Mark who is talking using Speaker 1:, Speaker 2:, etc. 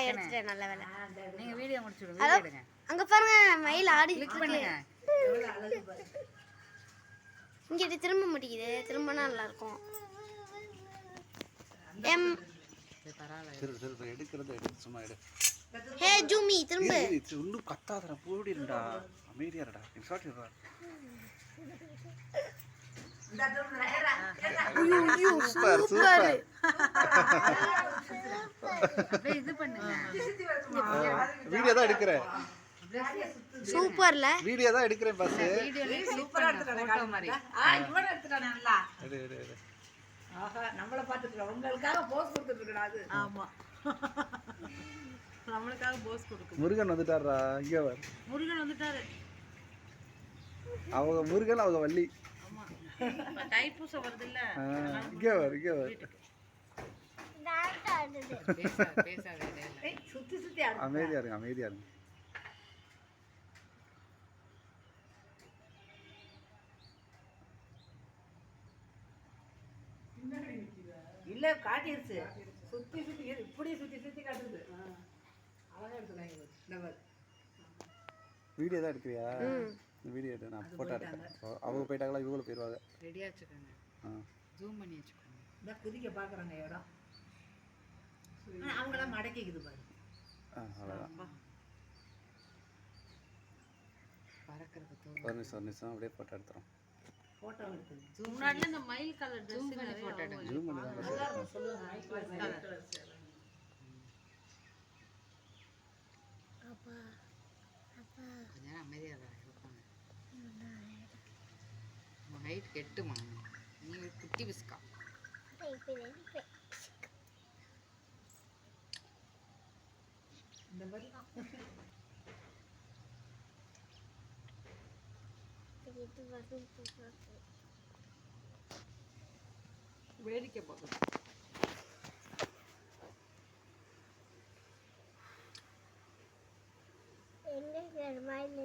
Speaker 1: எடுத்துட்டேன். நல்ல வேலை.
Speaker 2: நீங்க வீடியோ முடிச்சிடுங்க. வீடியோ எடுங்க.
Speaker 1: அங்க பாருங்க மயில் ஆடிட்டு
Speaker 2: கிளிக்
Speaker 1: இருக்கு.
Speaker 2: பண்ணுங்க.
Speaker 1: இங்கிட்டு திரும்ப மாட்டேங்குது. திரும்பினா நல்லா இருக்கும். எம்
Speaker 2: பரவாயில்லை.
Speaker 3: எடுக்கிறது எடுத்து சும்மா எடு.
Speaker 1: ஹே ஜூமி திரும்ப.
Speaker 3: இன்னும் கத்தாதடா போடிடா. அமைதியாடா. இன்சார்ட் சூப்பர் சூப்பர்.
Speaker 2: அப்படியே இது பண்ணுங்க.
Speaker 3: வீடியோ தான் எடுக்கிறேன்.
Speaker 1: சூப்பர்ல.
Speaker 3: வீடியோ தான் எடுக்கிறேன் பாஸ்.
Speaker 2: வீடியோல சூப்பரா எடுத்துட்டானே போட்டோ மாதிரி.
Speaker 4: இவன எடுத்துட்டானே நல்லா.
Speaker 3: எடு எடு எடு.
Speaker 4: ஆஹா நம்மள பாத்துட்டோம். உங்களுக்காக போஸ் கொடுத்துட்டு இருக்கடா அது. ஆமா. நம்மளுக்காக போஸ் கொடுக்கு.
Speaker 3: முருகன் வந்துட்டாரா? இங்க வா.
Speaker 4: முருகன் வந்துட்டாரு.
Speaker 3: அவங்க முருகன் அவங்க வள்ளி.
Speaker 4: ஆமா. தைப்பூசம் வருது இல்ல.
Speaker 3: இங்க வா இங்க வா.
Speaker 2: பேசாதே.
Speaker 4: சுத்தி சுத்தி ஆடு.
Speaker 3: அமைதியா இருங்க அமைதியா இருங்க.
Speaker 4: இல்ல காட்டிருச்சு. சுத்தி சுத்தி இப்படி சுத்தி சுத்தி காட்டுது. அழகா எடுத்துறாங்க. இந்த பாரு.
Speaker 3: வீடியோ தான் எடுக்கறியா? வீடியோ எடு. நான் போட்டோ எடுக்கிறேன். அவங்க போயிட்டாங்களா? இவங்க போயிடுவாங்க.
Speaker 2: ரெடியா வச்சுக்கோங்க. ஜூம் பண்ணி வச்சுக்கோங்க.
Speaker 4: இந்த குதிக்க பாக்குறாங்க இடம். அவங்கள மடக்கிக்குது பாரு.
Speaker 3: அவ்வளோதான்.
Speaker 2: பறக்கிறது
Speaker 3: ஒரு நிமிஷம் அப்படியே போட்டோ எடுத்துறோம்.
Speaker 4: போட்டோ எடுத்து
Speaker 5: முன்னாடில இந்த மயில் கலர்
Speaker 2: ஜூம்
Speaker 5: Dress
Speaker 2: பண்ணி போட்டோ எடுங்க.
Speaker 3: ஜூம் பண்ணி தான்
Speaker 4: நல்லா இருக்கும் சொல்லுங்க. Mic colour.
Speaker 2: கொஞ்ச நேரம் அமைதியா இருப்பாங்க. உங்க ஹைட் கெட்டுமா? நீ ஒரு குட்டி பிஸ்கா.
Speaker 4: இந்த மாதிரி
Speaker 2: வேடிக்கை பார்க்கணும்.
Speaker 1: என்ன மயில்